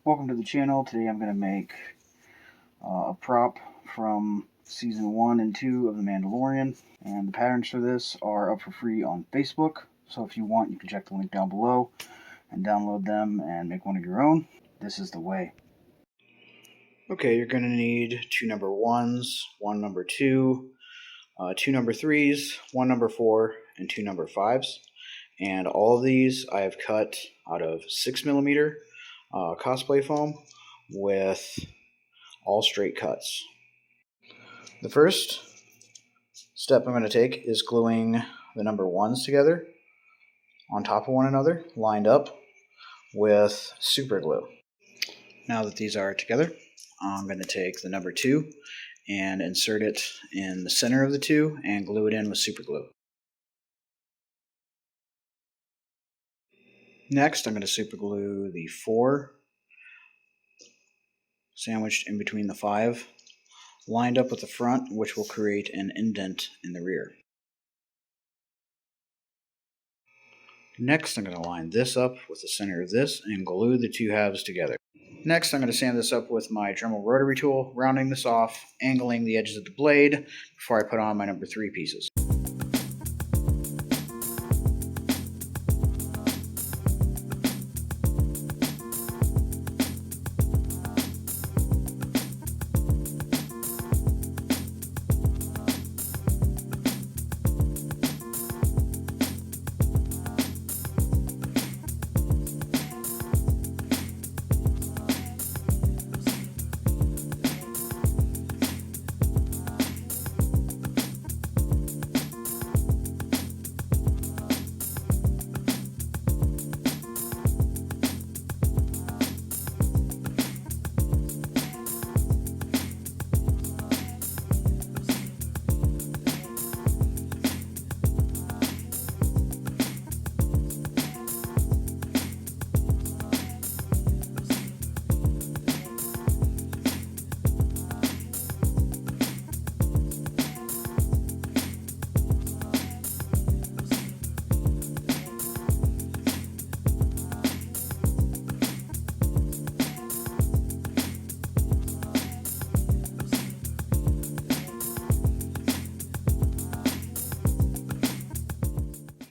Welcome to the channel. Today I'm going to make a prop from season 1 and 2 of The Mandalorian, and the patterns for this are up for free on Facebook, so if you want you can check the link down below and download them and make one of your own. This is the way. Okay, you're going to need 2 number 1s, 1 number 2, 2 number 3s, 1 number 4, and 2 number 5s. And all of these I have cut out of 6mm Cosplay foam with all straight cuts. The first step I'm going to take is gluing the number 1s together on top of one another, lined up with super glue. Now that these are together, I'm going to take the number 2 and insert it in the center of the 2 and glue it in with super glue. Next, I'm going to super glue the 4 sandwiched in between the 5, lined up with the front, which will create an indent in the rear. Next, I'm going to line this up with the center of this and glue the 2 halves together. Next, I'm going to sand this up with my dremel rotary tool, rounding this off, angling the edges of the blade before I put on my number 3 pieces.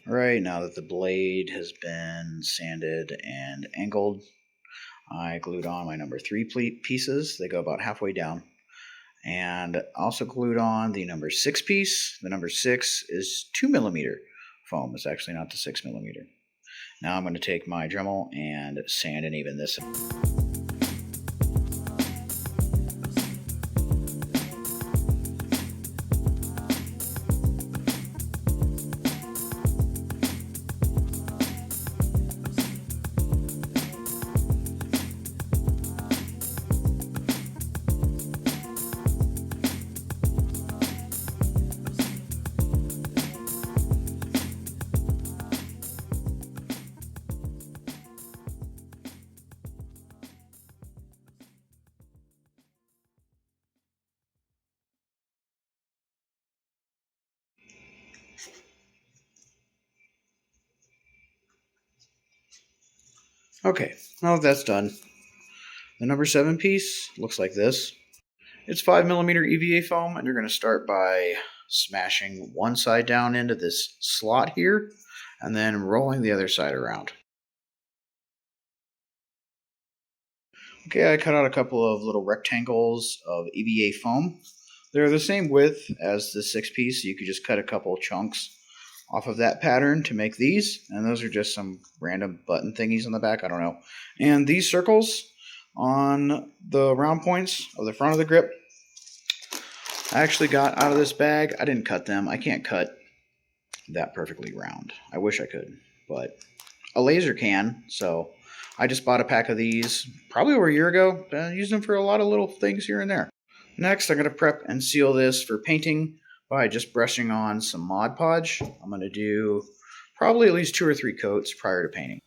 Alright, now that the blade has been sanded and angled, I glued on my number 3 pieces. They go about halfway down. And also glued on the number 6 piece. The number 6 is 2mm foam. It's actually not the 6mm. Now I'm going to take my Dremel and sand and even this. Okay, now that that's done, the number 7 piece looks like this. It's 5mm EVA foam, and you're going to start by smashing one side down into this slot here, and then rolling the other side around. Okay, I cut out a couple of little rectangles of EVA foam. They're the same width as the 6 piece, so you could just cut a couple chunks off of that pattern to make these, and those are just some random button thingies on the back, I don't know. And these circles on the round points of the front of the grip, I actually got out of this bag. I didn't cut them. I can't cut that perfectly round. I wish I could, but a laser can, so I just bought a pack of these probably over a year ago. I used them for a lot of little things here and there. Next, I'm going to prep and seal this for painting by just brushing on some Mod Podge. I'm going to do probably at least 2 or 3 coats prior to painting.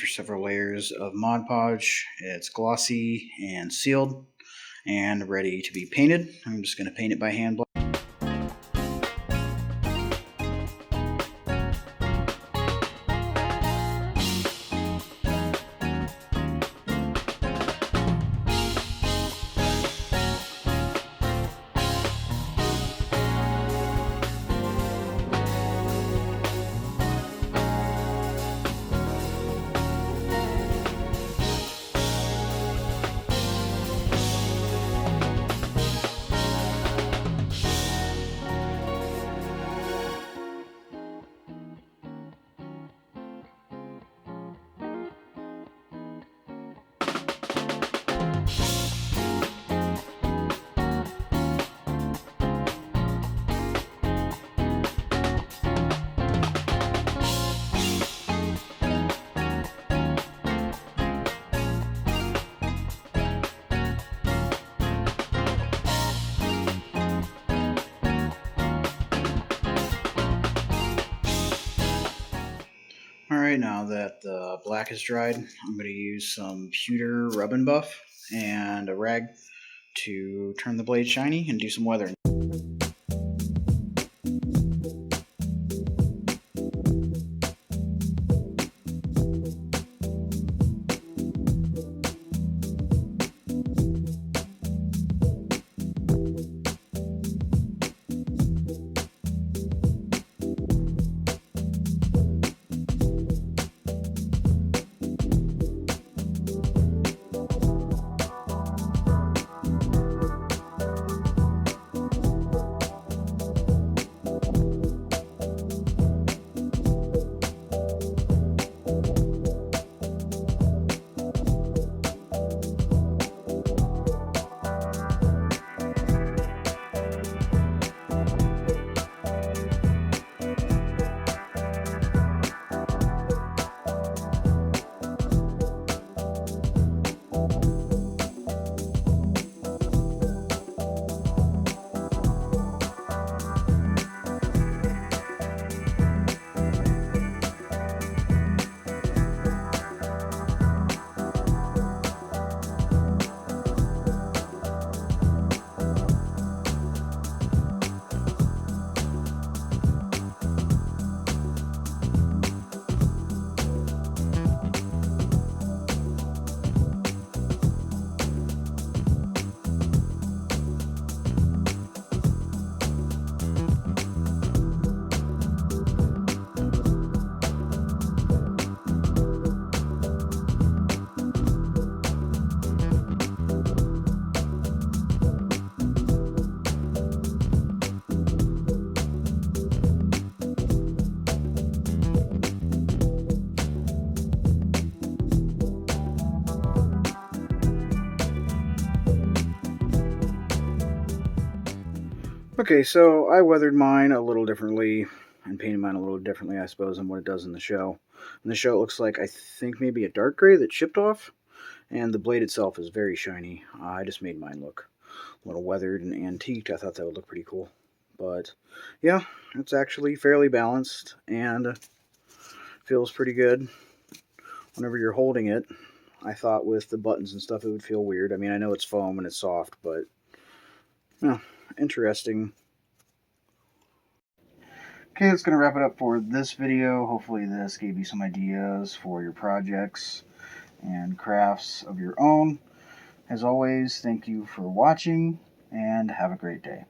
after several layers of Mod Podge. It's glossy and sealed and ready to be painted. I'm just going to paint it by hand. Alright, now that the black is dried, I'm going to use some pewter rub and buff and a rag to turn the blade shiny and do some weathering. Okay, so I weathered mine a little differently and painted mine a little differently, I suppose, than what it does in the show. In the show, it looks like, I think, maybe a dark gray that chipped off, and the blade itself is very shiny. I just made mine look a little weathered and antiqued. I thought that would look pretty cool. But, yeah, it's actually fairly balanced and feels pretty good whenever you're holding it. I thought with the buttons and stuff it would feel weird. I mean, I know it's foam and it's soft, but, interesting. Okay, that's going to wrap it up for this video. Hopefully this gave you some ideas for your projects and crafts of your own. As always, thank you for watching, and have a great day.